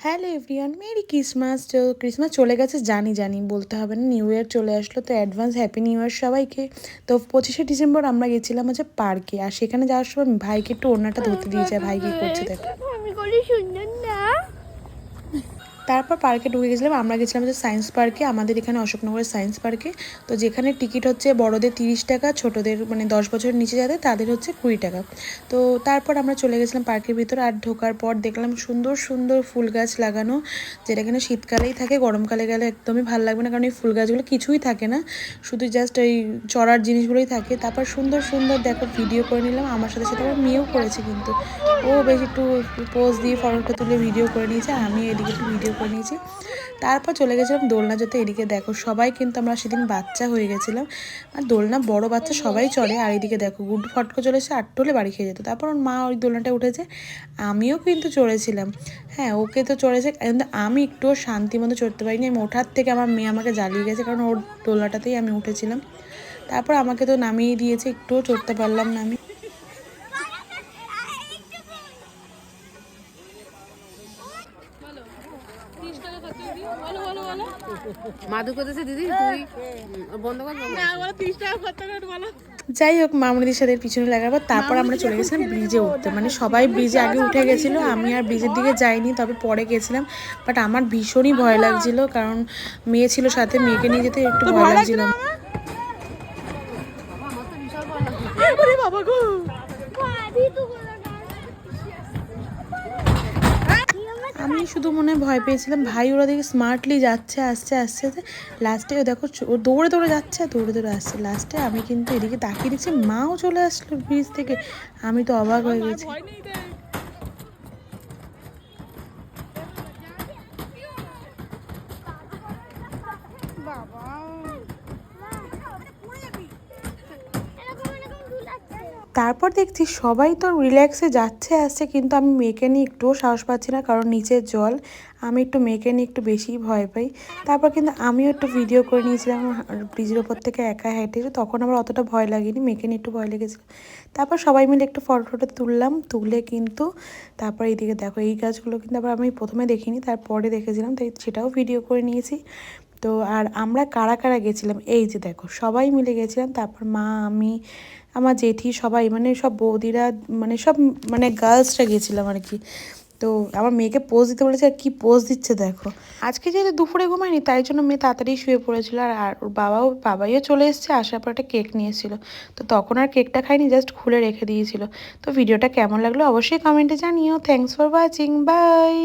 Hello everyone, merry Christmas. তো Christmas চলে গেছে, জানি বলতে হবে না, নিউ ইয়ার চলে আসলো। তো অ্যাডভান্স হ্যাপি নিউ ইয়ার সবাইকে। তো 25শে ডিসেম্বর আমরা গেছিলাম হচ্ছে পার্কে, আর সেখানে যাওয়ার সময় ভাইকে একটু ওড়নাটা ধরতে দিয়েছে। ভাই কী করছে দেখো। তারপর পার্কে ঢুকে গেছিলাম। আমরা গেছিলাম হচ্ছে সায়েন্স পার্কে, আমাদের এখানে অশোকনগরের সায়েন্স পার্কে। তো যেখানে টিকিট হচ্ছে বড়দের 30 টাকা, ছোটোদের মানে 10 বছরের নিচে যাদের তাদের হচ্ছে 20 টাকা। তো তারপর আমরা চলে গেছিলাম পার্কের ভিতরে। আর ঢোকার পর দেখলাম সুন্দর সুন্দর ফুল গাছ লাগানো, যেটা কিনা শীতকালেই থাকে, গরমকালে গেলে একদমই ভালো লাগবে না, কারণ এই ফুল গাছগুলো কিছুই থাকে না, শুধু জাস্ট ওই চড়ার জিনিসগুলোই থাকে। তারপর সুন্দর সুন্দর দেখো ভিডিও করে নিলাম, আমার সাথে সাথে আমার মেয়েও করেছে, কিন্তু ও বেশ একটু পোজ দিয়ে ফটোটা তুলে ভিডিও করে নিয়েছে, আমি এদিকে একটু ভিডিও করে নিয়েছি। তারপর চলে গেছিলাম দোলনা যেতে। এদিকে দেখো সবাই কিন্তু আমরা সেদিন বাচ্চা হয়ে গেছিলাম, আর দোলনা বড় বাচ্চা সবাই চড়ে। আর এদিকে দেখো গুড ফটকো চলে এসে আটটলে বাড়ি খেয়ে যেত। তারপর ওর মা ওই দোলনাটা উঠেছে, আমিও কিন্তু চড়েছিলাম। হ্যাঁ, ওকে তো চড়েছে, কিন্তু আমি একটুও শান্তি মতো চড়তে পারিনি। আমি ওঠার থেকে আমার মেয়ে আমাকে জ্বালিয়ে গেছে, কারণ ওর দোলনাটাতেই আমি উঠেছিলাম। তারপর আমাকে তো নামিয়ে দিয়েছে, একটুও চড়তে পারলাম না আমি। মাদু করতেছে দিদি, তুই বন্ধ কর। যাই হোক, মামুনিদের সাথে পিছনে লাগার পর তারপর আমরা চলে গেছিলাম ব্রিজে উঠতে। মানে সবাই ব্রিজে আগে উঠে গেছিলো, আমি আর ব্রিজের দিকে যাইনি, তবে পরে গেছিলাম। বাট আমার ভীষণই ভয় লাগছিল, কারণ মেয়ে ছিল সাথে, মেয়েকে নিয়ে যেতে একটু ভয় লাগছিল। আমি শুধু মনে ভয় পেয়েছিলাম, ভাই ওরা দেখে স্মার্টলি যাচ্ছে, আসছে আসছে, লাস্টে দেখো ও দৌড়ে দৌড়ে যাচ্ছে, দৌড়ে দৌড়ে আসছে। লাস্টে আমি কিন্তু এদিকে তাকিয়ে দিচ্ছি, মাও চলে আসলো ব্রিজ থেকে। আমি তো অবাক হয়ে গেছি। তারপর দেখছি সবাই তো রিল্যাক্সে যাচ্ছে আসছে, কিন্তু আমি মেয়েকে নিয়ে একটুও সাহস পাচ্ছি না, কারণ নিচের জল। আমি একটু মেয়েকে নিয়ে একটু বেশিই ভয় পাই। তারপর কিন্তু আমিও একটু ভিডিও করে নিয়েছিলাম ব্রিজের ওপর থেকে একা হেঁটে, তখন আমার অতটা ভয় লাগেনি, মেয়েকে নিয়ে একটু ভয় লেগেছিল। তারপর সবাই মিলে একটু ফটো তুললাম, তুলে কিন্তু তারপর এইদিকে দেখো এই গাছগুলো কিন্তু আবার আমি প্রথমে দেখিনি, তারপরে দেখেছিলাম, তাই সেটাও ভিডিও করে নিয়েছি। তো আর আমরা কারা কারা গেছিলাম, এই যে দেখো সবাই মিলে গেছিলাম। তারপর মা, আমি, আমার জেঠি, সবাই মানে সব বৌদিরা, মানে সব মানে গার্লসরা গেছিলাম আর কি। তো আমার মেয়েকে পোজ দিতে বলেছে, আর কি পোজ দিচ্ছে দেখো। আজকে যেহেতু দুপুরে ঘুমায়নি, তাই জন্য মেয়ে তাড়াতাড়ি শুয়ে পড়েছিল। আর ওর বাবাইও চলে এসেছে, আসার পর একটা কেক নিয়েছিল। তো তখন আর কেকটা খাইনি, জাস্ট খুলে রেখে দিয়েছিল। তো ভিডিওটা কেমন লাগলো অবশ্যই কমেন্টে জানিও। Thanks for watching, by.